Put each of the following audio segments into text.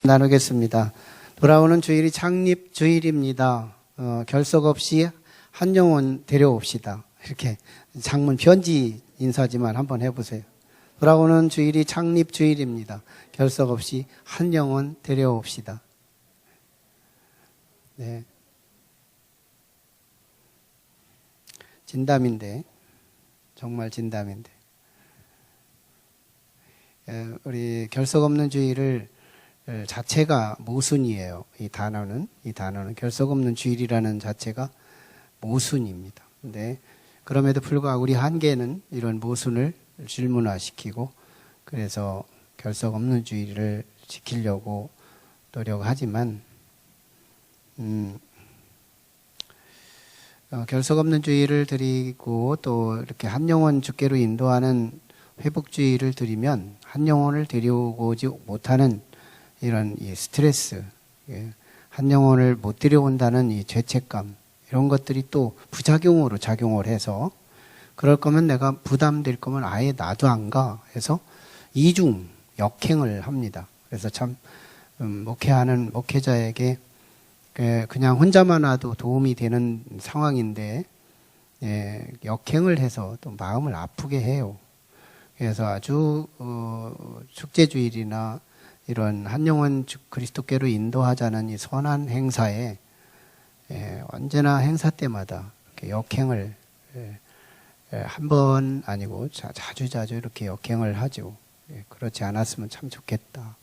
나누겠습니다. 돌아오는 주일이 창립 주일입니다. 결석 없이 한 영혼 데려옵시다. 이렇게 장문 편지 인사지만 한번 해보세요. 돌아오는 주일이 창립 주일입니다. 결석 없이 한 영혼 데려옵시다. 네. 진담인데, 정말 진담인데. 우리 결석 없는 주일을 자체가 모순이에요. 이 단어는 결석 없는 주일이라는 자체가 모순입니다. 근데 그럼에도 불구하고 우리 한계는 이런 모순을 질문화시키고 그래서 결석 없는 주일을 지키려고 노력하지만 결석 없는 주일을 드리고 또 이렇게 한 영혼 주께로 인도하는 회복주의를 드리면 한 영혼을 데려오지 못하는 이런 이 스트레스, 한 영혼을 못 데려온다는 이 죄책감, 이런 것들이 또 부작용으로 작용을 해서 그럴 거면 내가 부담될 거면 아예 나도 안 가 해서 이중 역행을 합니다. 그래서 참 목회하는 목회자에게 그냥 혼자만 와도 도움이 되는 상황인데 역행을 해서 또 마음을 아프게 해요. 그래서 아주 축제주일이나 이런 한 영혼 그리스도께로 인도하자는 이 선한 행사에 언제나 행사 때마다 이렇게 역행을 한 번 아니고 자주자주 이렇게 역행을 하죠. 그렇지 않았으면 참 좋겠다.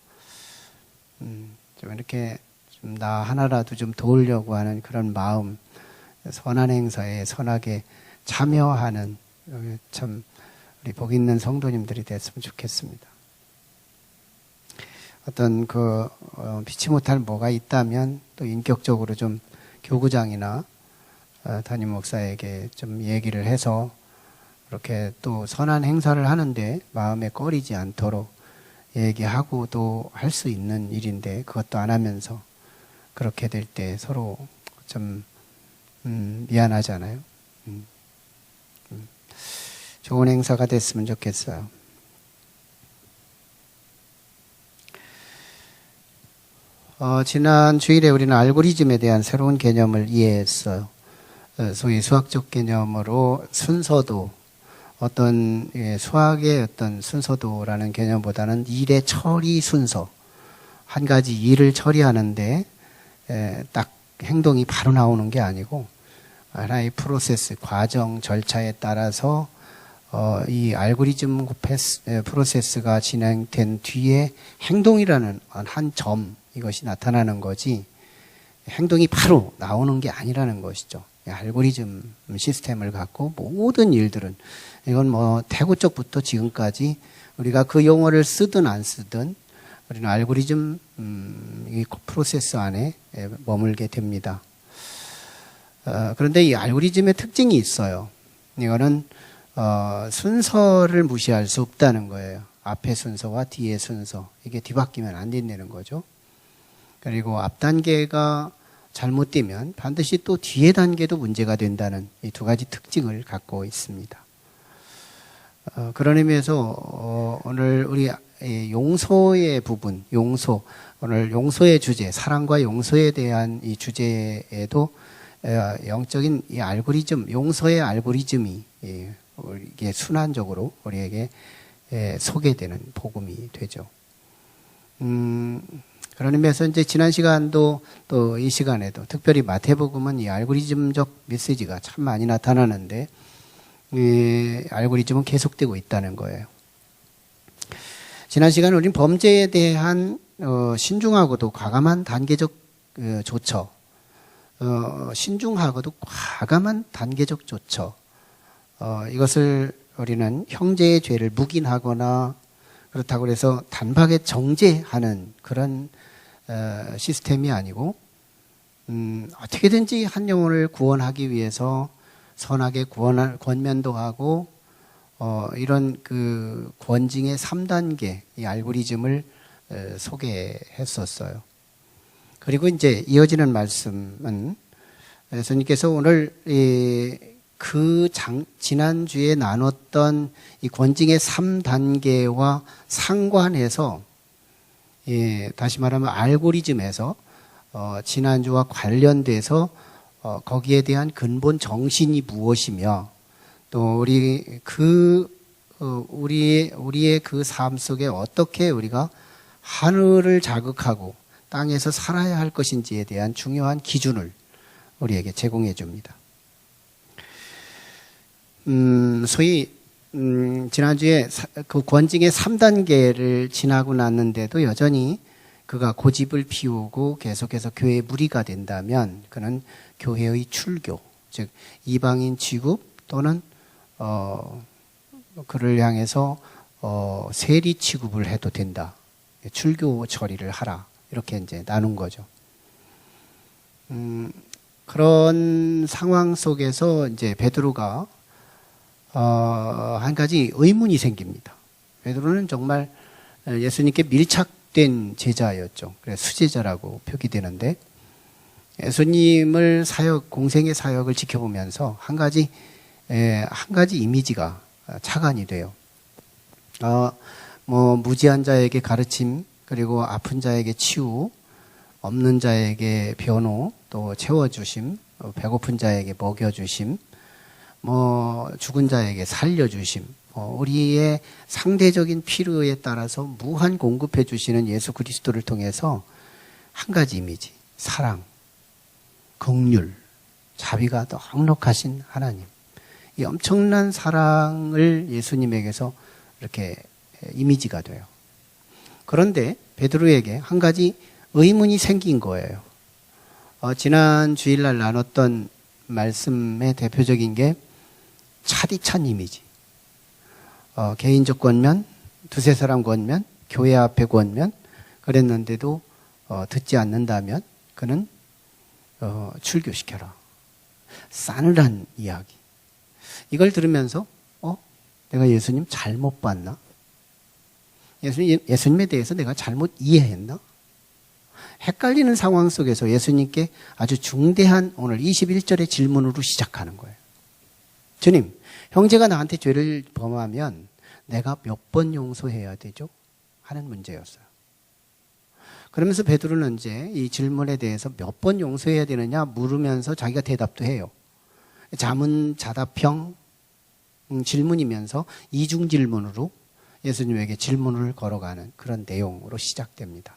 좀 이렇게 좀 나 하나라도 좀 도우려고 하는 그런 마음, 선한 행사에 선하게 참여하는 참 우리 복 있는 성도님들이 됐으면 좋겠습니다. 어떤 피치 못할 뭐가 있다면 또 인격적으로 좀 교구장이나 담임 목사에게 좀 얘기를 해서 그렇게 또 선한 행사를 하는데 마음에 꺼리지 않도록 얘기하고 또 할 수 있는 일인데 그것도 안 하면서 그렇게 될 때 서로 좀 미안하잖아요. 좋은 행사가 됐으면 좋겠어요. 지난 주일에 우리는 알고리즘에 대한 새로운 개념을 이해했어요. 소위 수학적 개념으로 순서도, 어떤 수학의 어떤 순서도라는 개념보다는 일의 처리 순서, 한 가지 일을 처리하는데 딱 행동이 바로 나오는 게 아니고 하나의 프로세스, 과정, 절차에 따라서 이 알고리즘 프로세스가 진행된 뒤에 행동이라는 한 점, 이것이 나타나는 거지 행동이 바로 나오는 게 아니라는 것이죠. 알고리즘 시스템을 갖고 모든 일들은 이건 뭐 태고 쪽부터 지금까지 우리가 그 용어를 쓰든 안 쓰든 우리는 알고리즘 이 프로세스 안에 머물게 됩니다. 그런데 이 알고리즘의 특징이 있어요. 이거는 순서를 무시할 수 없다는 거예요. 앞의 순서와 뒤의 순서, 이게 뒤바뀌면 안 된다는 거죠. 그리고 앞 단계가 잘못되면 반드시 또 뒤의 단계도 문제가 된다는 이 두 가지 특징을 갖고 있습니다. 그런 의미에서 오늘 우리 용서의 부분, 오늘 용서의 주제, 사랑과 용서에 대한 이 주제에도 영적인 이 알고리즘, 용서의 알고리즘이 이게 순환적으로 우리에게 소개되는 복음이 되죠. 그런 의미에서 이제 지난 시간도 또 이 시간에도 특별히 마태복음은 이 알고리즘적 메시지가 참 많이 나타나는데 이 알고리즘은 계속되고 있다는 거예요. 지난 시간 우리는 범죄에 대한 신중하고도 과감한 단계적 조처, 신중하고도 과감한 단계적 조처, 이것을 우리는 형제의 죄를 묵인하거나 그렇다고 해서 단박에 정죄하는 그런 시스템이 아니고 어떻게든지 한 영혼을 구원하기 위해서 선하게 권면도 하고 이런 그 권징의 3단계 이 알고리즘을 소개했었어요. 그리고 이제 이어지는 말씀은 예수님께서 오늘 지난주에 나눴던 이 권징의 3단계와 상관해서 다시 말하면 알고리즘에서 지난주와 관련돼서 거기에 대한 근본 정신이 무엇이며 또 우리의 그 삶 속에 어떻게 우리가 하늘을 자극하고 땅에서 살아야 할 것인지에 대한 중요한 기준을 우리에게 제공해 줍니다. 소위 지난주에 그 권징의 3단계를 지나고 났는데도 여전히 그가 고집을 피우고 계속해서 교회의 무리가 된다면 그는 교회의 출교, 즉 이방인 취급 또는 그를 향해서 세리 취급을 해도 된다. 출교 처리를 하라. 이렇게 이제 나눈 거죠. 그런 상황 속에서 이제 베드로가 한 가지 의문이 생깁니다. 베드로는 정말 예수님께 밀착된 제자였죠. 그래서 수제자라고 표기되는데 예수님을 공생의 사역을 지켜보면서 한 가지 이미지가 착안이 돼요. 무지한 자에게 가르침, 그리고 아픈 자에게 치유, 없는 자에게 변호, 또 채워주심, 배고픈 자에게 먹여주심, 죽은 자에게 살려주심, 우리의 상대적인 필요에 따라서 무한 공급해 주시는 예수 그리스도를 통해서 한 가지 이미지, 사랑, 긍휼, 자비가 넉넉하신 하나님. 이 엄청난 사랑을 예수님에게서 이렇게 이미지가 돼요. 그런데 베드로에게 한 가지 의문이 생긴 거예요. 지난 주일날 나눴던 말씀의 대표적인 게 차디찬 이미지. 개인적 권면, 두세 사람 권면, 교회 앞에 권면, 그랬는데도 듣지 않는다면 그는 출교시켜라. 싸늘한 이야기. 이걸 들으면서 내가 예수님 잘못 봤나? 예수님에 대해서 내가 잘못 이해했나? 헷갈리는 상황 속에서 예수님께 아주 중대한 오늘 21절의 질문으로 시작하는 거예요. 주님, 형제가 나한테 죄를 범하면 내가 몇 번 용서해야 되죠? 하는 문제였어요. 그러면서 베드로는 이제 이 질문에 대해서 몇 번 용서해야 되느냐 물으면서 자기가 대답도 해요. 자문자답형 질문이면서 이중 질문으로 예수님에게 질문을 걸어가는 그런 내용으로 시작됩니다.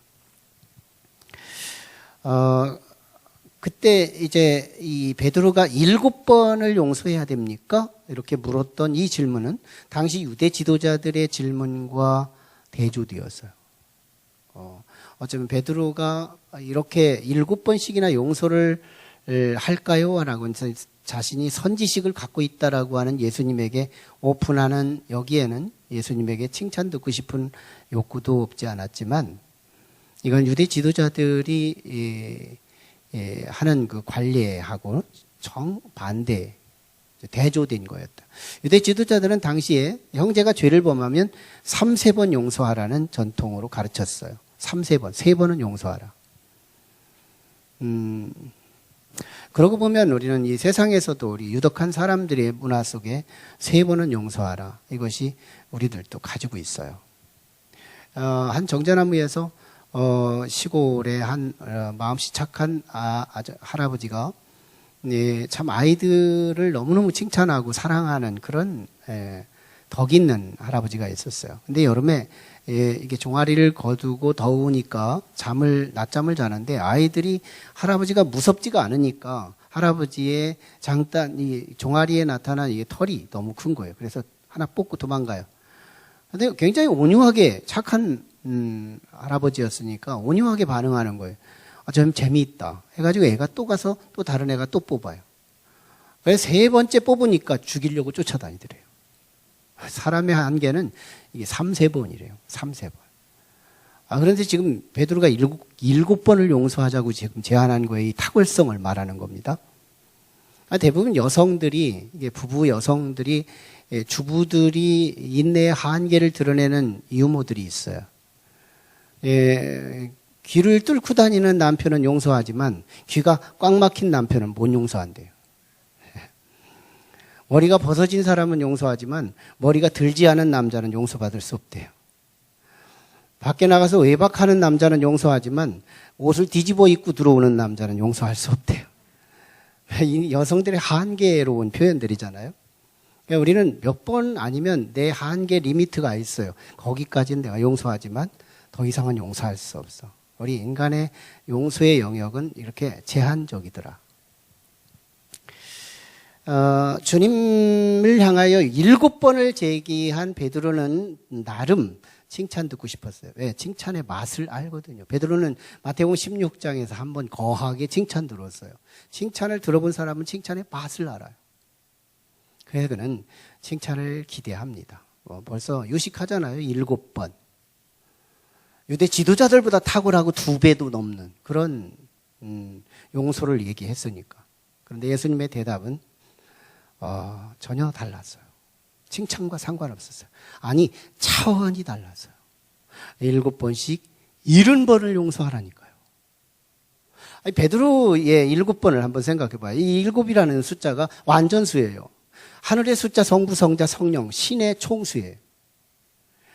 그때 이제 이 베드로가 7번을 용서해야 됩니까? 이렇게 물었던 이 질문은 당시 유대 지도자들의 질문과 대조되었어요. 어쩌면 베드로가 이렇게 7번씩이나 용서를 할까요? 라고 자신이 선지식을 갖고 있다라고 하는 예수님에게 오픈하는 여기에는 예수님에게 칭찬 듣고 싶은 욕구도 없지 않았지만 이건 유대 지도자들이 하는 그 관례하고 정반대 대조된 거였다. 유대 지도자들은 당시에 형제가 죄를 범하면 3번 용서하라는 전통으로 가르쳤어요. 3번, 3번은 용서하라. 그러고 보면 우리는 이 세상에서도 우리 유독한 사람들의 문화 속에 3번은 용서하라. 이것이 우리들도 가지고 있어요. 한 정자나무에서 시골의 한 마음씨 착한 할아버지가 참 아이들을 너무너무 칭찬하고 사랑하는 그런 덕 있는 할아버지가 있었어요. 근데 여름에 이게 종아리를 거두고 더우니까 낮잠을 자는데 아이들이 할아버지가 무섭지가 않으니까 할아버지의 이 종아리에 나타난 이 털이 너무 큰 거예요. 그래서 하나 뽑고 도망가요. 근데 굉장히 온유하게 착한 할아버지였으니까 온유하게 반응하는 거예요. 좀 재미있다 해가지고 애가 또 가서 또 다른 애가 또 뽑아요. 그래서 3번째 뽑으니까 죽이려고 쫓아다니더래요. 사람의 한계는 이게 3-4번이래요. 3-4번. 그런데 지금 베드로가 7번을 용서하자고 지금 제안한 거에 이 탁월성을 말하는 겁니다. 대부분 여성들이, 이게 부부 여성들이, 주부들이 인내의 한계를 드러내는 유머들이 있어요. 귀를 뚫고 다니는 남편은 용서하지만 귀가 꽉 막힌 남편은 못 용서한대요. 머리가 벗어진 사람은 용서하지만 머리가 들지 않은 남자는 용서받을 수 없대요. 밖에 나가서 외박하는 남자는 용서하지만 옷을 뒤집어 입고 들어오는 남자는 용서할 수 없대요. 이 여성들의 한계로운 표현들이잖아요. 그러니까 우리는 몇 번 아니면 내 한계 리미트가 있어요. 거기까지는 내가 용서하지만 더 이상은 용서할 수 없어. 우리 인간의 용서의 영역은 이렇게 제한적이더라. 주님을 향하여 7번을 제기한 베드로는 나름 칭찬 듣고 싶었어요. 왜? 칭찬의 맛을 알거든요. 베드로는 마태복음 16장에서 한번 거하게 칭찬 들었어요. 칭찬을 들어본 사람은 칭찬의 맛을 알아요. 그래서 그는 칭찬을 기대합니다. 벌써 유식하잖아요. 7번. 유대 지도자들보다 탁월하고 2배도 넘는 그런 용서를 얘기했으니까. 그런데 예수님의 대답은 전혀 달랐어요. 칭찬과 상관없었어요. 아니, 차원이 달랐어요. 7번씩 70번을 용서하라니까요. 아니, 베드로의 7번을 한번 생각해 봐요. 이 7이라는 숫자가 완전수예요. 하늘의 숫자, 성부, 성자, 성령, 신의 총수예요.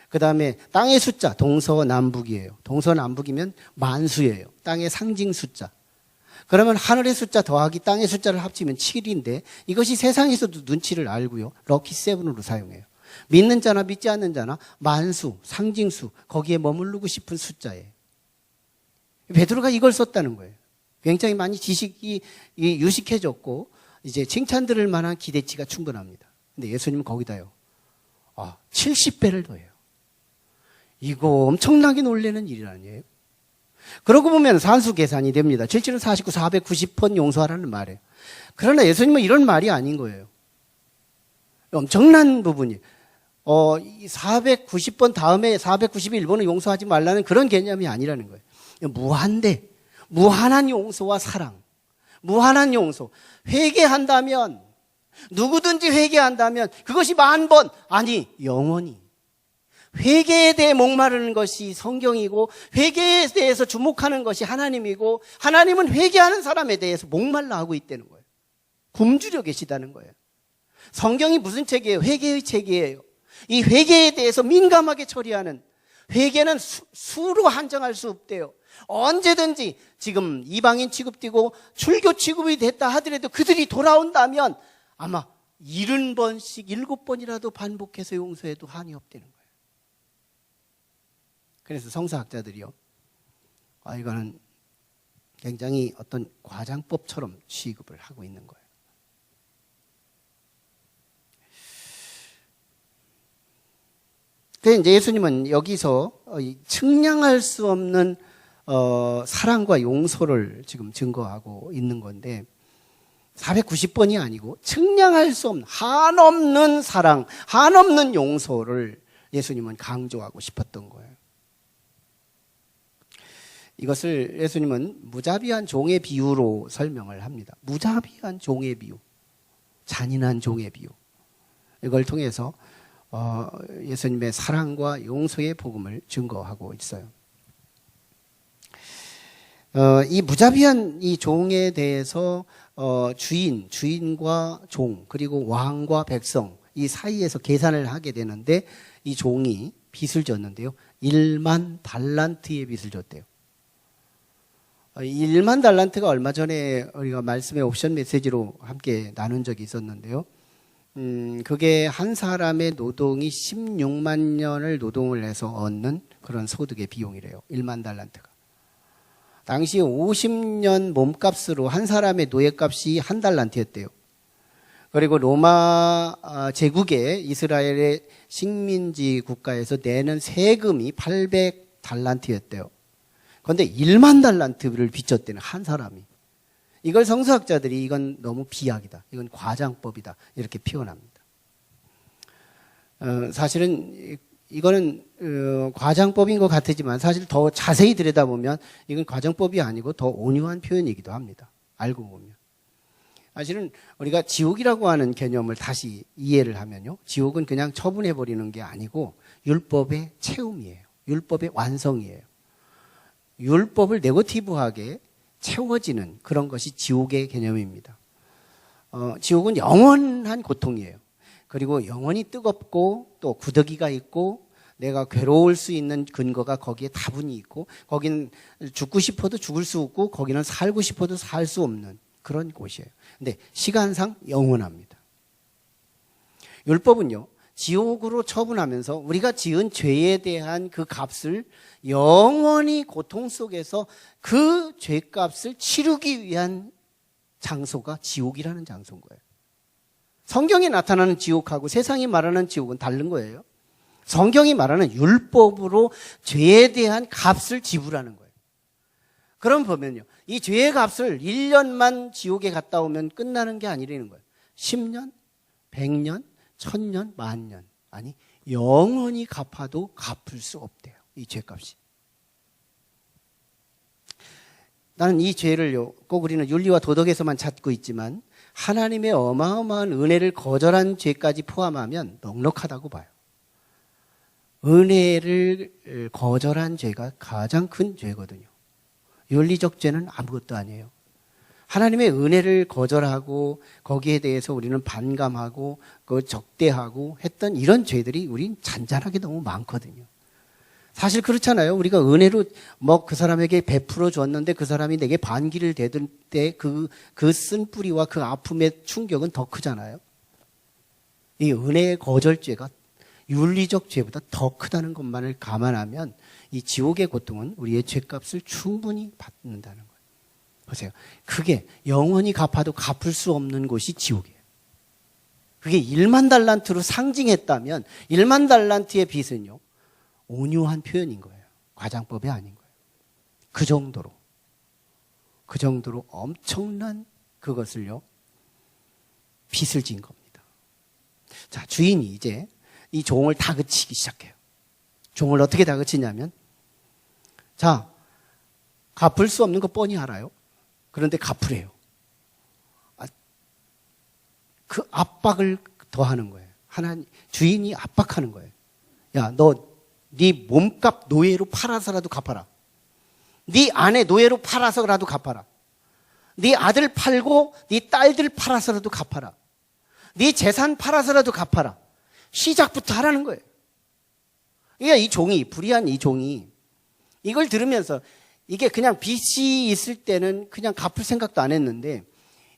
그 다음에 땅의 숫자, 동서남북이에요. 동서남북이면 만수예요. 땅의 상징 숫자. 그러면 하늘의 숫자 더하기 땅의 숫자를 합치면 7인데 이것이 세상에서도 눈치를 알고요. 럭키 세븐으로 사용해요. 믿는 자나 믿지 않는 자나 만수, 상징수, 거기에 머무르고 싶은 숫자예요. 베드로가 이걸 썼다는 거예요. 굉장히 많이 지식이 유식해졌고 이제 칭찬 들을 만한 기대치가 충분합니다. 근데 예수님은 거기다요. 70배를 더해요. 이거 엄청나게 놀라는 일 아니에요? 그러고 보면 산수 계산이 됩니다. 77은 49, 490번 용서하라는 말이에요. 그러나 예수님은 이런 말이 아닌 거예요. 엄청난 부분이 490번 다음에 491번은 용서하지 말라는 그런 개념이 아니라는 거예요. 무한한 용서와 사랑, 무한한 용서. 회개한다면, 누구든지 회개한다면 그것이 10,000번, 아니 영원히. 회개에 대해 목마르는 것이 성경이고 회개에 대해서 주목하는 것이 하나님이고 하나님은 회개하는 사람에 대해서 목말라 하고 있다는 거예요. 굶주려 계시다는 거예요. 성경이 무슨 책이에요? 회개의 책이에요. 이 회개에 대해서 민감하게 처리하는, 회개는 수로 한정할 수 없대요. 언제든지 지금 이방인 취급되고 출교 취급이 됐다 하더라도 그들이 돌아온다면 아마 70번씩 7번이라도 반복해서 용서해도 한이 없다는 거예요. 그래서 성서학자들이요, 이거는 굉장히 어떤 과장법처럼 취급을 하고 있는 거예요. 그래서 이제 예수님은 여기서 측량할 수 없는 사랑과 용서를 지금 증거하고 있는 건데 490번이 아니고 측량할 수 없는 한없는 사랑, 한없는 용서를 예수님은 강조하고 싶었던 거예요. 이것을 예수님은 무자비한 종의 비유로 설명을 합니다. 무자비한 종의 비유, 잔인한 종의 비유. 이걸 통해서 예수님의 사랑과 용서의 복음을 증거하고 있어요. 이 무자비한 이 종에 대해서 주인과 종, 그리고 왕과 백성 이 사이에서 계산을 하게 되는데 이 종이 빚을 졌는데요. 1만 달란트의 빚을 졌대요. 1만 달란트가 얼마 전에 우리가 말씀의 옵션 메시지로 함께 나눈 적이 있었는데요. 그게 한 사람의 노동이 16만 년을 노동을 해서 얻는 그런 소득의 비용이래요. 1만 달란트가. 당시 50년 몸값으로 한 사람의 노예값이 한 달란트였대요. 그리고 로마 제국의 이스라엘의 식민지 국가에서 내는 세금이 800달란트였대요. 그런데 1만 달란트를 빚졌대는 한 사람이. 이걸 성서학자들이 이건 너무 비약이다, 이건 과장법이다 이렇게 표현합니다. 사실은 이거는 과장법인 것 같지만 사실 더 자세히 들여다보면 이건 과장법이 아니고 더 온유한 표현이기도 합니다. 알고 보면. 사실은 우리가 지옥이라고 하는 개념을 다시 이해를 하면요, 지옥은 그냥 처분해버리는 게 아니고 율법의 채움이에요. 율법의 완성이에요. 율법을 네거티브하게 채워지는 그런 것이 지옥의 개념입니다. 지옥은 영원한 고통이에요. 그리고 영원히 뜨겁고 또 구더기가 있고 내가 괴로울 수 있는 근거가 거기에 다분히 있고, 거기는 죽고 싶어도 죽을 수 없고, 거기는 살고 싶어도 살 수 없는 그런 곳이에요. 근데 시간상 영원합니다. 율법은요, 지옥으로 처분하면서 우리가 지은 죄에 대한 그 값을 영원히 고통 속에서 그 죄값을 치르기 위한 장소가 지옥이라는 장소인 거예요. 성경에 나타나는 지옥하고 세상이 말하는 지옥은 다른 거예요. 성경이 말하는 율법으로 죄에 대한 값을 지불하는 거예요. 그럼 보면요, 이 죄의 값을 1년만 지옥에 갔다 오면 끝나는 게 아니라는 거예요. 10년, 100년, 1000년, 만년. 아니, 영원히 갚아도 갚을 수 없대요. 이 죄값이. 나는 이 죄를요, 꼭 우리는 윤리와 도덕에서만 찾고 있지만 하나님의 어마어마한 은혜를 거절한 죄까지 포함하면 넉넉하다고 봐요. 은혜를 거절한 죄가 가장 큰 죄거든요. 윤리적 죄는 아무것도 아니에요. 하나님의 은혜를 거절하고 거기에 대해서 우리는 반감하고 적대하고 했던 이런 죄들이 우린 잔잔하게 너무 많거든요. 사실 그렇잖아요. 우리가 은혜로 그 사람에게 베풀어 줬는데 그 사람이 내게 반기를 대들 때 그 쓴 뿌리와 그 아픔의 충격은 더 크잖아요. 이 은혜의 거절죄가 윤리적 죄보다 더 크다는 것만을 감안하면 이 지옥의 고통은 우리의 죄값을 충분히 받는다는 거예요. 보세요. 그게 영원히 갚아도 갚을 수 없는 곳이 지옥이에요. 그게 1만 달란트로 상징했다면 1만 달란트의 빚은요, 온유한 표현인 거예요. 과장법이 아닌 거예요. 그 정도로 엄청난 그것을요, 빚을 진 겁니다. 자, 주인이 이제 이 종을 다그치기 시작해요. 종을 어떻게 다그치냐면, 자, 갚을 수 없는 거 뻔히 알아요. 그런데 갚으래요. 그 압박을 더하는 거예요. 주인이 압박하는 거예요. 야, 너 네 몸값 노예로 팔아서라도 갚아라. 네 아내 노예로 팔아서라도 갚아라. 네 아들 팔고 네 딸들 팔아서라도 갚아라. 네 재산 팔아서라도 갚아라. 시작부터 하라는 거예요. 그러니까 불의한 이 종이 이걸 들으면서 이게 그냥 빚이 있을 때는 그냥 갚을 생각도 안 했는데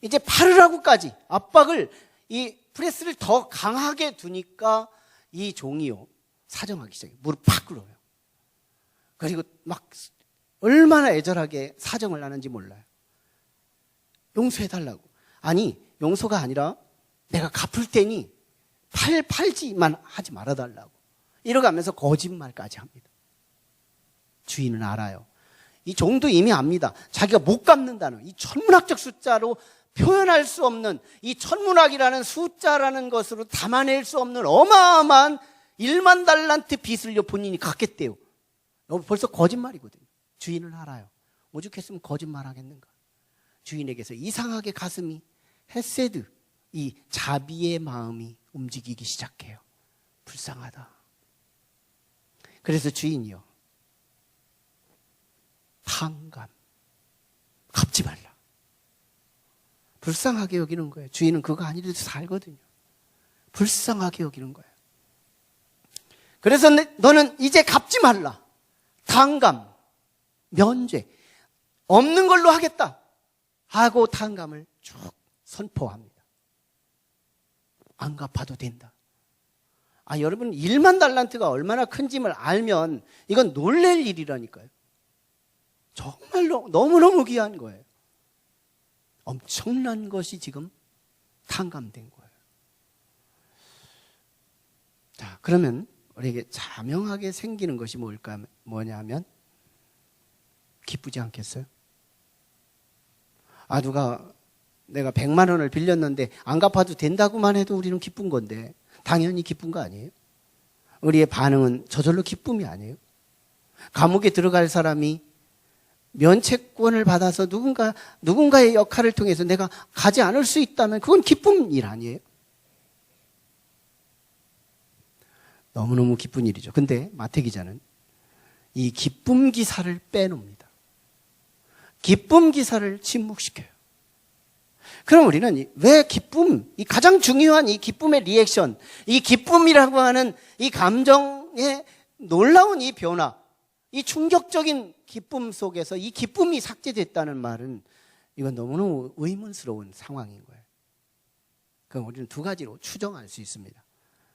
이제 팔으라고까지 압박을, 이 프레스를 더 강하게 두니까 이 종이요, 사정하기 시작해요. 무릎 팍 꿇어요. 그리고 막 얼마나 애절하게 사정을 하는지 몰라요. 용서해달라고. 아니, 용서가 아니라 내가 갚을 테니 팔지만 하지 말아달라고. 이러가면서 거짓말까지 합니다. 주인은 알아요. 이 종도 이미 압니다. 자기가 못 갚는다는 이 천문학적 숫자로 표현할 수 없는, 이 천문학이라는 숫자라는 것으로 담아낼 수 없는 어마어마한 1만 달란트 빚을요, 본인이 갚겠대요. 벌써 거짓말이거든요. 주인은 알아요. 오죽했으면 거짓말하겠는가. 주인에게서 이상하게 가슴이 헤세드, 이 자비의 마음이 움직이기 시작해요. 불쌍하다. 그래서 주인이요, 탕감, 갚지 말라. 불쌍하게 여기는 거예요. 주인은 그거 아니래도 살거든요. 불쌍하게 여기는 거예요. 그래서 너는 이제 갚지 말라. 탕감, 면죄, 없는 걸로 하겠다 하고 탕감을 쭉 선포합니다. 안 갚아도 된다. 여러분, 1만 달란트가 얼마나 큰지를 알면 이건 놀랄 일이라니까요. 정말로 너무너무 귀한 거예요. 엄청난 것이 지금 탕감된 거예요. 자, 그러면 우리에게 자명하게 생기는 것이 뭐냐면, 기쁘지 않겠어요? 누가 내가 100만 원을 빌렸는데 안 갚아도 된다고만 해도 우리는 기쁜 건데, 당연히 기쁜 거 아니에요? 우리의 반응은 저절로 기쁨이 아니에요? 감옥에 들어갈 사람이 면책권을 받아서 누군가의 역할을 통해서 내가 가지 않을 수 있다면 그건 기쁜 일 아니에요? 너무너무 기쁜 일이죠. 근데 마태 기자는 이 기쁨 기사를 빼놉니다. 기쁨 기사를 침묵시켜요. 그럼 우리는 왜 기쁨, 이 가장 중요한 이 기쁨의 리액션, 이 기쁨이라고 하는 이 감정의 놀라운 이 변화, 이 충격적인 기쁨 속에서 이 기쁨이 삭제됐다는 말은 이건 너무너무 의문스러운 상황인 거예요. 그럼 우리는 두 가지로 추정할 수 있습니다.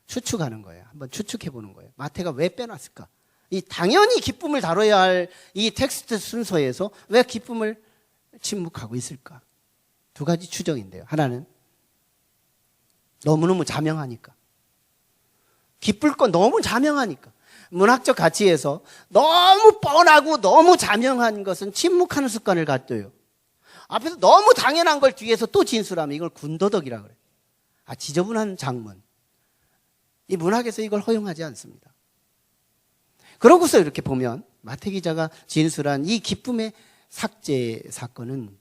추측하는 거예요. 한번 추측해 보는 거예요. 마태가 왜 빼놨을까? 이 당연히 기쁨을 다뤄야 할 이 텍스트 순서에서 왜 기쁨을 침묵하고 있을까? 두 가지 추정인데요. 하나는 너무너무 자명하니까. 기쁠 건 너무 자명하니까. 문학적 가치에서 너무 뻔하고 너무 자명한 것은 침묵하는 습관을 갖둬요. 앞에서 너무 당연한 걸 뒤에서 또 진술하면 이걸 군더더기라 그래요. 지저분한 장문. 이 문학에서 이걸 허용하지 않습니다. 그러고서 이렇게 보면 마태 기자가 진술한 이 기쁨의 삭제 사건은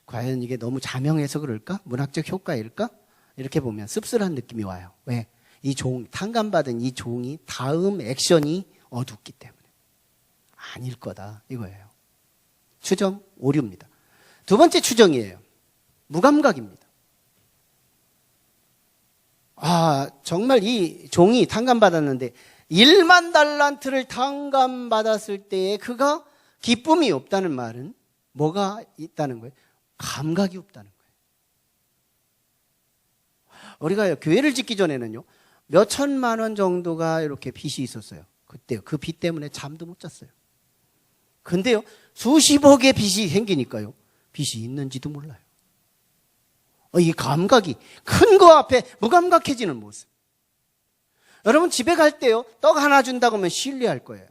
과연 이게 너무 자명해서 그럴까? 문학적 효과일까? 이렇게 보면 씁쓸한 느낌이 와요. 왜? 이 탕감받은 이 종이 다음 액션이 어둡기 때문에. 아닐 거다 이거예요. 추정 오류입니다. 두 번째 추정이에요. 무감각입니다. 정말 이 종이 탕감받았는데 1만 달란트를 탕감받았을 때에 그가 기쁨이 없다는 말은 뭐가 있다는 거예요? 감각이 없다는 거예요. 우리가 교회를 짓기 전에는요, 몇 천만 원 정도가 이렇게 빚이 있었어요. 그때요. 그 빚 때문에 잠도 못 잤어요. 근데요, 수십억의 빚이 생기니까요, 빚이 있는지도 몰라요. 이 감각이 큰 거 앞에 무감각해지는 모습. 여러분 집에 갈 때요, 떡 하나 준다고 하면 신뢰할 거예요.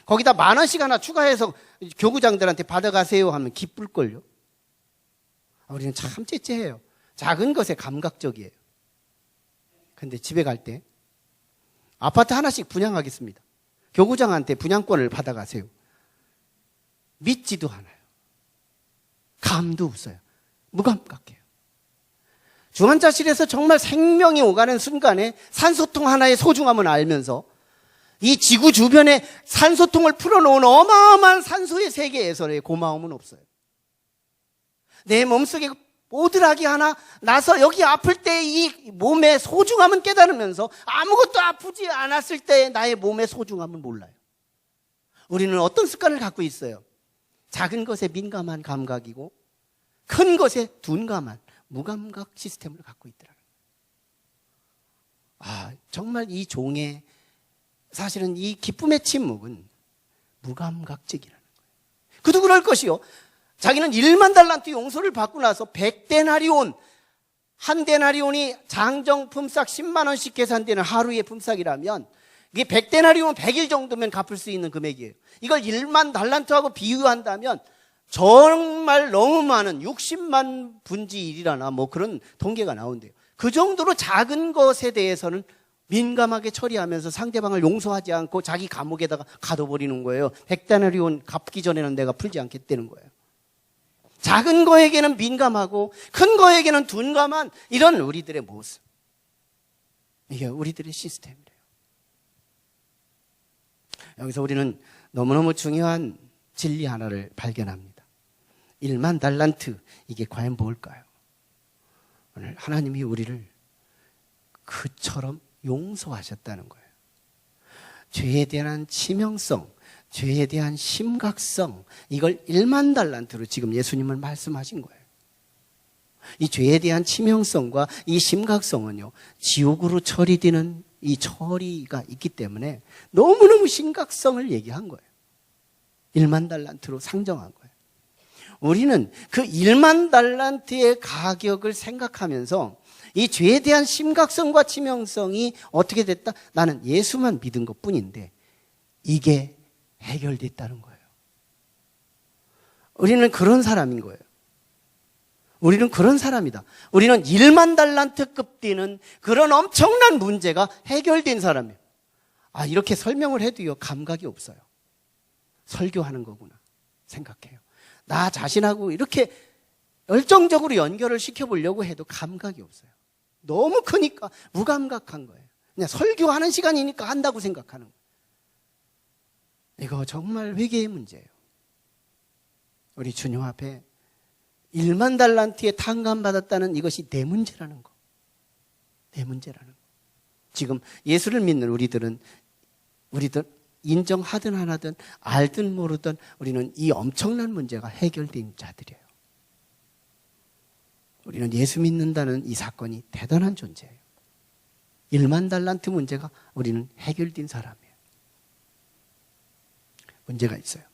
거기다 10,000원씩 하나 추가해서 교구장들한테 받아가세요 하면 기쁠걸요. 우리는 참 째째해요. 작은 것에 감각적이에요. 근데 집에 갈 때 아파트 하나씩 분양하겠습니다. 교구장한테 분양권을 받아가세요. 믿지도 않아요. 감도 없어요. 무감각해요. 중환자실에서 정말 생명이 오가는 순간에 산소통 하나의 소중함을 알면서 이 지구 주변에 산소통을 풀어놓은 어마어마한 산소의 세계에서의 고마움은 없어요. 내 몸속에 오드락이 하나 나서 여기 아플 때 이 몸의 소중함은 깨달으면서 아무것도 아프지 않았을 때 나의 몸의 소중함은 몰라요. 우리는 어떤 습관을 갖고 있어요? 작은 것에 민감한 감각이고 큰 것에 둔감한 무감각 시스템을 갖고 있더라고요. 정말 이 종의 사실은 이 기쁨의 침묵은 무감각증이라는 거예요. 그도 그럴 것이요. 자기는 1만 달란트 용서를 받고 나서 100데나리온, 한 데나리온이 장정 품삯 10만 원씩 계산되는 하루의 품삯이라면 이게 100데나리온 100일 정도면 갚을 수 있는 금액이에요. 이걸 1만 달란트하고 비유한다면 정말 너무 많은 60만 분지 1이라나 뭐 그런 통계가 나온대요. 그 정도로 작은 것에 대해서는 민감하게 처리하면서 상대방을 용서하지 않고 자기 감옥에다가 가둬버리는 거예요. 100데나리온 갚기 전에는 내가 풀지 않겠다는 거예요. 작은 거에게는 민감하고 큰 거에게는 둔감한 이런 우리들의 모습. 이게 우리들의 시스템이래요. 여기서 우리는 너무너무 중요한 진리 하나를 발견합니다. 1만 달란트, 이게 과연 뭘까요? 오늘 하나님이 우리를 그처럼 용서하셨다는 거예요. 죄에 대한 치명성, 죄에 대한 심각성, 이걸 1만 달란트로 지금 예수님은 말씀하신 거예요. 이 죄에 대한 치명성과 이 심각성은요, 지옥으로 처리되는 이 처리가 있기 때문에 너무너무 심각성을 얘기한 거예요. 1만 달란트로 상정한 거예요. 우리는 그 1만 달란트의 가격을 생각하면서 이 죄에 대한 심각성과 치명성이 어떻게 됐다? 나는 예수만 믿은 것 뿐인데 이게 해결됐다는 거예요. 우리는 그런 사람인 거예요. 우리는 그런 사람이다. 우리는 1만 달란트급 되는 그런 엄청난 문제가 해결된 사람이에요. 이렇게 설명을 해도요, 감각이 없어요. 설교하는 거구나 생각해요. 나 자신하고 이렇게 열정적으로 연결을 시켜보려고 해도 감각이 없어요. 너무 크니까 무감각한 거예요. 그냥 설교하는 시간이니까 한다고 생각하는 거예요. 이거 정말 회개의 문제예요. 우리 주님 앞에 1만 달란트에 탕감받았다는 이것이 내 문제라는 거. 내 문제라는 거. 지금 예수를 믿는 우리들 인정하든 안 하든 알든 모르든 우리는 이 엄청난 문제가 해결된 자들이에요. 우리는 예수 믿는다는 이 사건이 대단한 존재예요. 1만 달란트 문제가 우리는 해결된 사람이에요. 문제가 있어요.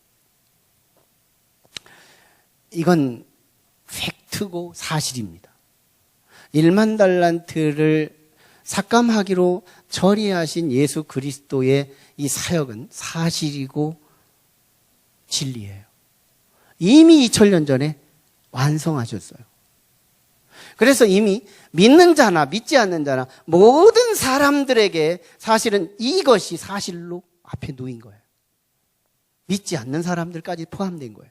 이건 팩트고 사실입니다. 1만 달란트를 삭감하기로 처리하신 예수 그리스도의 이 사역은 사실이고 진리예요. 이미 2000년 전에 완성하셨어요. 그래서 이미 믿는 자나 믿지 않는 자나 모든 사람들에게 사실은 이것이 사실로 앞에 놓인 거예요. 믿지 않는 사람들까지 포함된 거예요.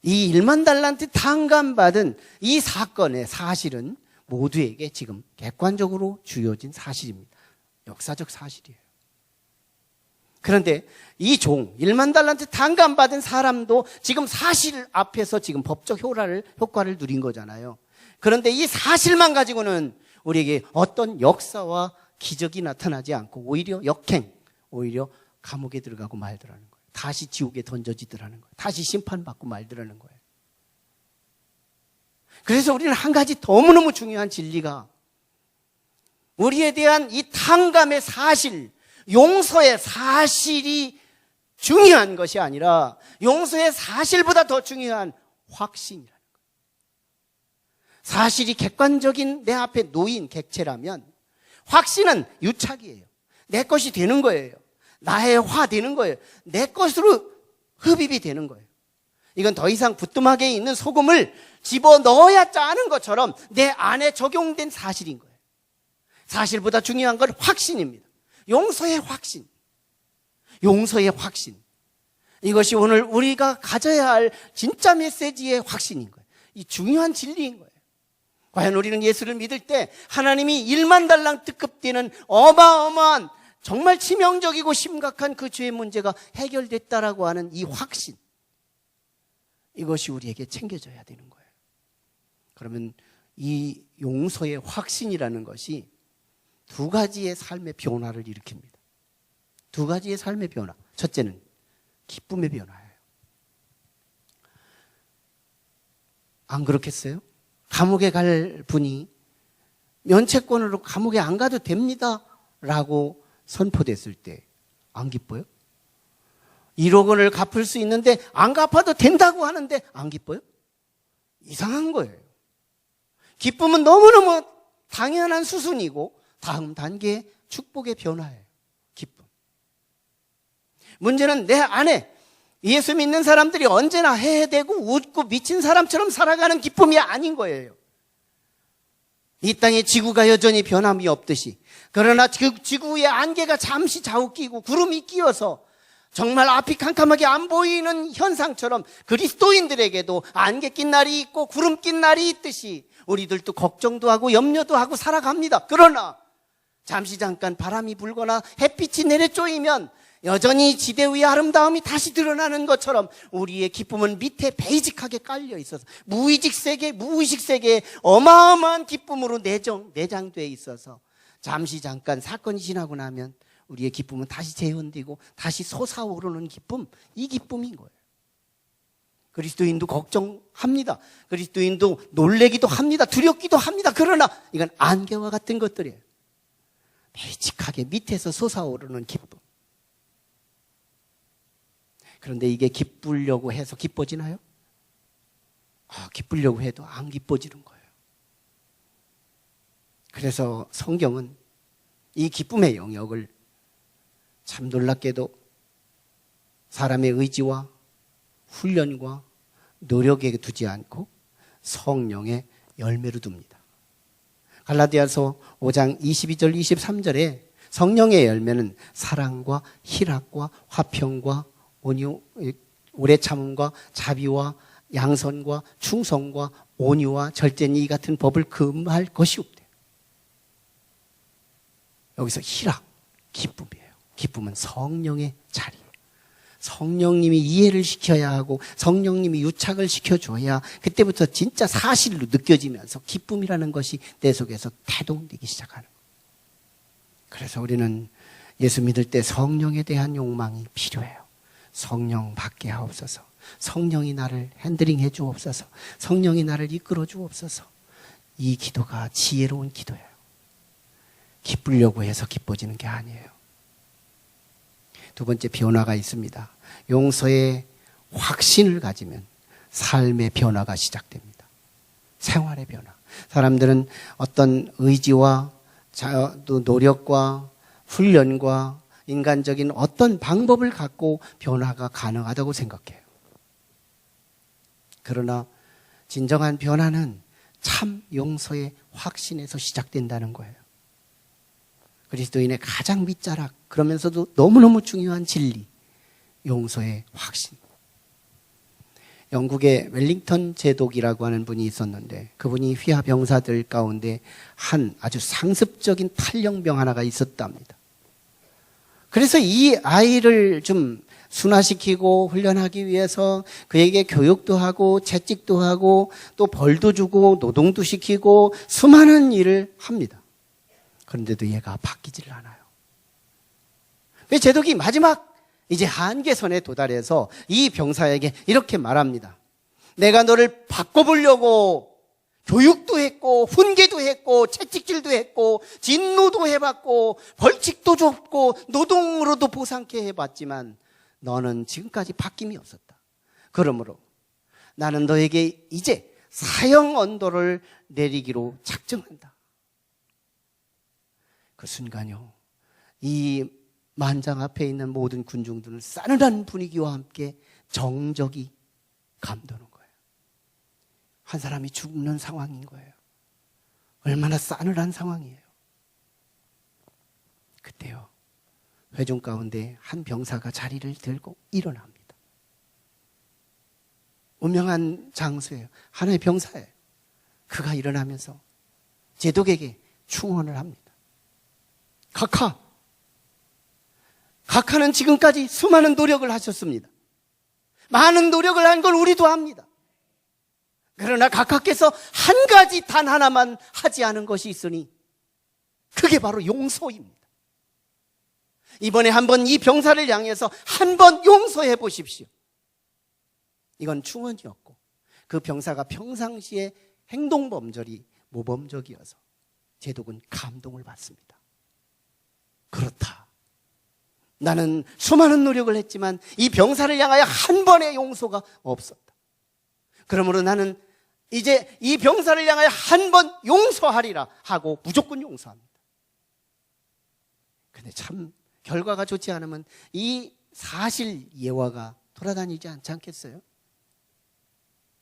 이 1만 달란트 탕감받은 이 사건의 사실은 모두에게 지금 객관적으로 주어진 사실입니다. 역사적 사실이에요. 그런데 이 1만 달란트 탕감받은 사람도 지금 사실 앞에서 지금 법적 효과를 누린 거잖아요. 그런데 이 사실만 가지고는 우리에게 어떤 역사와 기적이 나타나지 않고 오히려 역행, 오히려 감옥에 들어가고 말더라는 거예요. 다시 지옥에 던져지더라는 거예요. 다시 심판받고 말더라는 거예요. 그래서 우리는 한 가지 너무너무 중요한 진리가 우리에 대한 이 탕감의 사실, 용서의 사실이 중요한 것이 아니라 용서의 사실보다 더 중요한 확신이라는 거예요. 사실이 객관적인 내 앞에 놓인 객체라면 확신은 유착이에요. 내 것이 되는 거예요. 나의 화 되는 거예요. 내 것으로 흡입이 되는 거예요. 이건 더 이상 부뚜막에 있는 소금을 집어넣어야 짜는 것처럼 내 안에 적용된 사실인 거예요. 사실보다 중요한 건 확신입니다. 용서의 확신. 용서의 확신. 이것이 오늘 우리가 가져야 할 진짜 메시지의 확신인 거예요. 이 중요한 진리인 거예요. 과연 우리는 예수를 믿을 때 하나님이 1만 달란트급 되는 어마어마한 정말 치명적이고 심각한 그 죄의 문제가 해결됐다라고 하는 이 확신, 이것이 우리에게 챙겨져야 되는 거예요. 그러면 이 용서의 확신이라는 것이 두 가지의 삶의 변화를 일으킵니다. 두 가지의 삶의 변화. 첫째는 기쁨의 변화예요. 안 그렇겠어요? 감옥에 갈 분이 면책권으로 감옥에 안 가도 됩니다 라고 선포됐을 때 안 기뻐요? 1억 원을 갚을 수 있는데 안 갚아도 된다고 하는데 안 기뻐요? 이상한 거예요. 기쁨은 너무너무 당연한 수순이고 다음 단계의 축복의 변화예요. 기쁨. 문제는 내 안에 예수 믿는 사람들이 언제나 해대고 웃고 미친 사람처럼 살아가는 기쁨이 아닌 거예요. 이 땅의 지구가 여전히 변함이 없듯이, 그러나 그 지구의 안개가 잠시 자욱끼고 구름이 끼어서 정말 앞이 캄캄하게 안 보이는 현상처럼 그리스도인들에게도 안개 낀 날이 있고 구름 낀 날이 있듯이 우리들도 걱정도 하고 염려도 하고 살아갑니다. 그러나 잠시 잠깐 바람이 불거나 햇빛이 내려쪼이면 여전히 지대 위의 아름다움이 다시 드러나는 것처럼 우리의 기쁨은 밑에 베이직하게 깔려 있어서 무의식 세계에 어마어마한 기쁨으로 내장되어 있어서 잠시 잠깐 사건이 지나고 나면 우리의 기쁨은 다시 재현되고 다시 솟아오르는 기쁨, 이 기쁨인 거예요. 그리스도인도 걱정합니다. 그리스도인도 놀래기도 합니다. 두렵기도 합니다. 그러나 이건 안개와 같은 것들이에요. 베이직하게 밑에서 솟아오르는 기쁨. 그런데 이게 기쁘려고 해서 기뻐지나요? 기쁘려고 해도 안 기뻐지는 거예요. 그래서 성경은 이 기쁨의 영역을 참 놀랍게도 사람의 의지와 훈련과 노력에 두지 않고 성령의 열매로 둡니다. 갈라디아서 5장 22절 23절에 성령의 열매는 사랑과 희락과 화평과 온유, 오래 참음과 자비와 양선과 충성과 온유와 절제니 이 같은 법을 금할 것이 없대요. 여기서 희락, 기쁨이에요. 기쁨은 성령의 자리예요. 성령님이 이해를 시켜야 하고 성령님이 유착을 시켜줘야 그때부터 진짜 사실로 느껴지면서 기쁨이라는 것이 내 속에서 태동되기 시작하는 거예요. 그래서 우리는 예수 믿을 때 성령에 대한 욕망이 필요해요. 성령 받게 하옵소서. 성령이 나를 핸들링해 주옵소서. 성령이 나를 이끌어 주옵소서. 이 기도가 지혜로운 기도예요. 기쁘려고 해서 기뻐지는 게 아니에요. 두 번째 변화가 있습니다. 용서의 확신을 가지면 삶의 변화가 시작됩니다. 생활의 변화. 사람들은 어떤 의지와 또 노력과 훈련과 인간적인 어떤 방법을 갖고 변화가 가능하다고 생각해요. 그러나 진정한 변화는 참 용서의 확신에서 시작된다는 거예요. 그리스도인의 가장 밑자락, 그러면서도 너무너무 중요한 진리, 용서의 확신. 영국의 웰링턴 제독이라고 하는 분이 있었는데 그분이 휘하 병사들 가운데 한 아주 상습적인 탈영병 하나가 있었답니다. 그래서 이 아이를 좀 순화시키고 훈련하기 위해서 그에게 교육도 하고 채찍도 하고 또 벌도 주고 노동도 시키고 수많은 일을 합니다. 그런데도 얘가 바뀌질 않아요. 제독이 마지막 이제 한계선에 도달해서 이 병사에게 이렇게 말합니다. 내가 너를 바꿔보려고 교육도 했고 훈계도 했고 채찍질도 했고 진노도 해봤고 벌칙도 줬고 노동으로도 보상케 해봤지만 너는 지금까지 바뀜이 없었다. 그러므로 나는 너에게 이제 사형 언도를 내리기로 작정한다. 그 순간요, 이 만장 앞에 있는 모든 군중들은 싸늘한 분위기와 함께 정적이 감도는 거예요. 한 사람이 죽는 상황인 거예요. 얼마나 싸늘한 상황이에요. 그때요, 회중 가운데 한 병사가 자리를 들고 일어납니다. 운명한 장수예요. 하나의 병사예요. 그가 일어나면서 제독에게 충언을 합니다. 각하는 지금까지 수많은 노력을 하셨습니다. 많은 노력을 한 걸 우리도 압니다. 그러나 각하께서 한 가지 단 하나만 하지 않은 것이 있으니 그게 바로 용서입니다. 이번에 한번 이 병사를 향해서 한번 용서해 보십시오. 이건 충언이었고 그 병사가 평상시에 행동범절이 모범적이어서 제독은 감동을 받습니다. 그렇다. 나는 수많은 노력을 했지만 이 병사를 향하여 한 번의 용서가 없었다. 그러므로 나는 이제 이 병사를 향하여 한 번 용서하리라 하고 무조건 용서합니다. 근데 참 결과가 좋지 않으면 이 사실 예화가 돌아다니지 않지 않겠어요?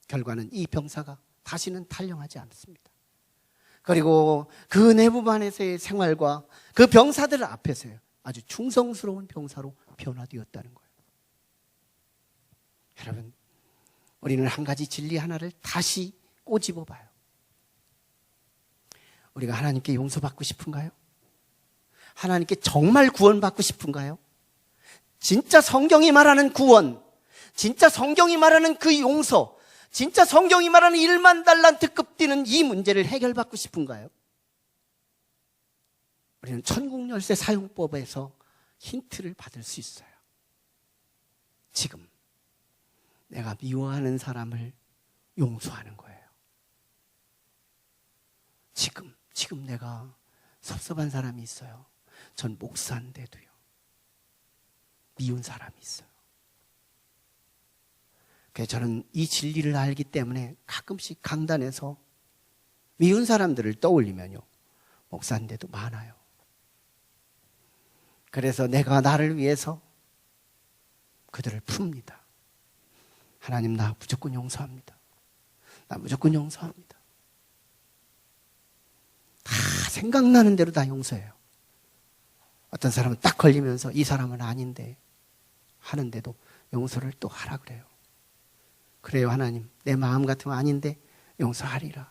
결과는 이 병사가 다시는 탈영하지 않습니다. 그리고 그 내부반에서의 생활과 그 병사들 앞에서요, 아주 충성스러운 병사로 변화되었다는 거예요. 여러분, 우리는 한 가지 진리 하나를 다시 꼬집어 봐요. 우리가 하나님께 용서받고 싶은가요? 하나님께 정말 구원받고 싶은가요? 진짜 성경이 말하는 구원, 진짜 성경이 말하는 그 용서, 진짜 성경이 말하는 1만 달란트급 뛰는 이 문제를 해결받고 싶은가요? 우리는 천국 열쇠 사용법에서 힌트를 받을 수 있어요. 지금 내가 미워하는 사람을 용서하는 거예요. 지금 내가 섭섭한 사람이 있어요. 전 목사인데도요, 미운 사람이 있어요. 그래서 저는 이 진리를 알기 때문에 가끔씩 강단에서 미운 사람들을 떠올리면요, 목사인데도 많아요. 그래서 내가 나를 위해서 그들을 풉니다. 하나님, 나 무조건 용서합니다. 나 무조건 용서합니다. 다 생각나는 대로 다 용서해요. 어떤 사람은 딱 걸리면서 이 사람은 아닌데 하는데도 용서를 또 하라 그래요. 그래요, 하나님, 내 마음 같으면 아닌데 용서하리라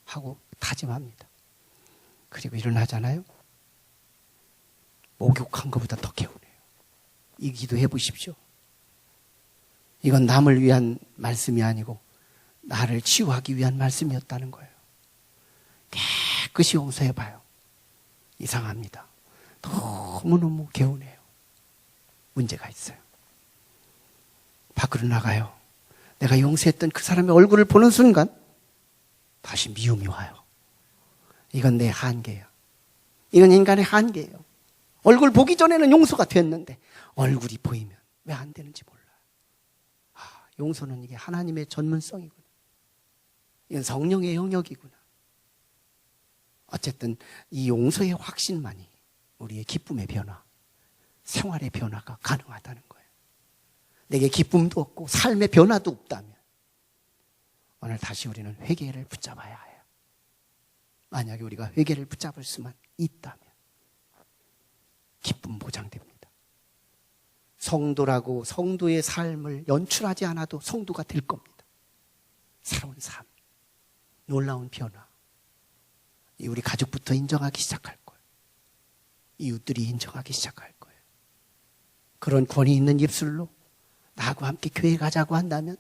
하고 다짐합니다. 그리고 일어나잖아요. 목욕한 것보다 더 개운해요. 이 기도해 보십시오. 이건 남을 위한 말씀이 아니고 나를 치유하기 위한 말씀이었다는 거예요. 깨끗이 용서해 봐요. 이상합니다. 너무너무 개운해요. 문제가 있어요. 밖으로 나가요. 내가 용서했던 그 사람의 얼굴을 보는 순간 다시 미움이 와요. 이건 내 한계예요. 이건 인간의 한계예요. 얼굴 보기 전에는 용서가 됐는데 얼굴이 보이면 왜 안 되는지 몰라요. 용서는 이게 하나님의 전문성이구나. 이건 성령의 영역이구나. 어쨌든 이 용서의 확신만이 우리의 기쁨의 변화, 생활의 변화가 가능하다는 거예요. 내게 기쁨도 없고 삶의 변화도 없다면 오늘 다시 우리는 회개를 붙잡아야 해요. 만약에 우리가 회개를 붙잡을 수만 있다면 기쁨 보장됩니다. 성도라고 성도의 삶을 연출하지 않아도 성도가 될 겁니다. 새로운 삶, 놀라운 변화. 우리 가족부터 인정하기 시작할 거예요. 이웃들이 인정하기 시작할 거예요. 그런 권위 있는 입술로 나하고 함께 교회 가자고 한다면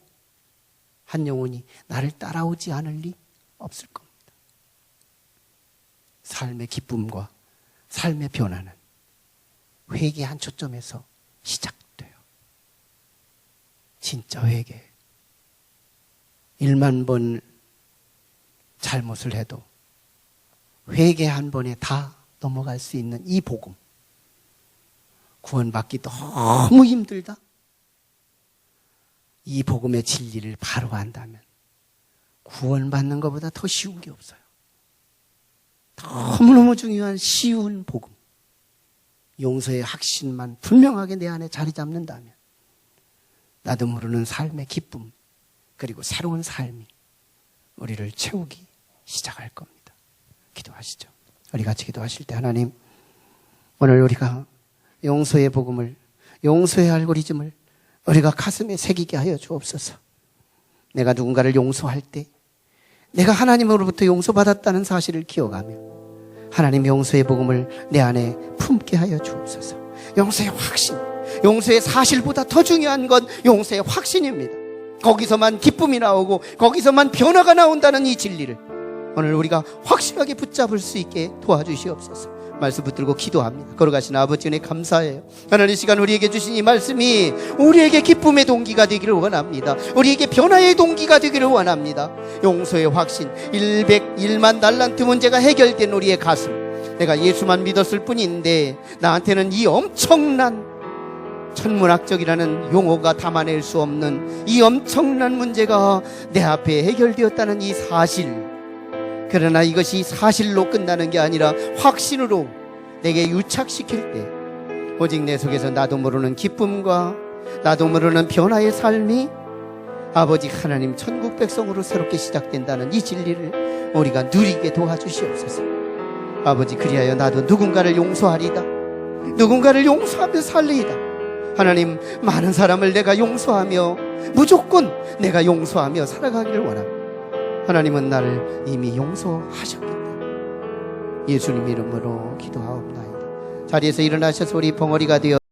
한 영혼이 나를 따라오지 않을 리 없을 겁니다. 삶의 기쁨과 삶의 변화는 회개 한 초점에서 시작돼요. 진짜 회개. 1만 번 잘못을 해도 회개 한 번에 다 넘어갈 수 있는 이 복음. 구원받기 너무 힘들다. 이 복음의 진리를 바로 안다면 구원받는 것보다 더 쉬운 게 없어요. 너무너무 중요한 쉬운 복음. 용서의 확신만 분명하게 내 안에 자리 잡는다면 나도 모르는 삶의 기쁨 그리고 새로운 삶이 우리를 채우기 시작할 겁니다. 기도하시죠. 우리 같이 기도하실 때 하나님, 오늘 우리가 용서의 복음을, 용서의 알고리즘을 우리가 가슴에 새기게 하여 주옵소서. 내가 누군가를 용서할 때 내가 하나님으로부터 용서받았다는 사실을 기억하며 하나님 용서의 복음을 내 안에 품게 하여 주옵소서. 용서의 확신, 용서의 사실보다 더 중요한 건 용서의 확신입니다. 거기서만 기쁨이 나오고 거기서만 변화가 나온다는 이 진리를 오늘 우리가 확실하게 붙잡을 수 있게 도와주시옵소서. 말씀 붙들고 기도합니다. 걸어가신 아버지 은혜 감사해요. 하나님, 이 시간 우리에게 주신 이 말씀이 우리에게 기쁨의 동기가 되기를 원합니다. 우리에게 변화의 동기가 되기를 원합니다. 용서의 확신, 100만 달란트 문제가 해결된 우리의 가슴, 내가 예수만 믿었을 뿐인데 나한테는 이 엄청난 천문학적이라는 용어가 담아낼 수 없는 이 엄청난 문제가 내 앞에 해결되었다는 이 사실, 그러나 이것이 사실로 끝나는 게 아니라 확신으로 내게 유착시킬 때 오직 내 속에서 나도 모르는 기쁨과 나도 모르는 변화의 삶이 아버지 하나님 천국 백성으로 새롭게 시작된다는 이 진리를 우리가 누리게 도와주시옵소서. 아버지, 그리하여 나도 누군가를 용서하리다, 누군가를 용서하며 살리이다. 하나님, 많은 사람을 내가 용서하며 무조건 내가 용서하며 살아가기를 원합니다. 하나님은 나를 이미 용서하셨기 때문에 예수님 이름으로 기도하옵나이다. 자리에서 일어나셔서 우리 벙어리가 되어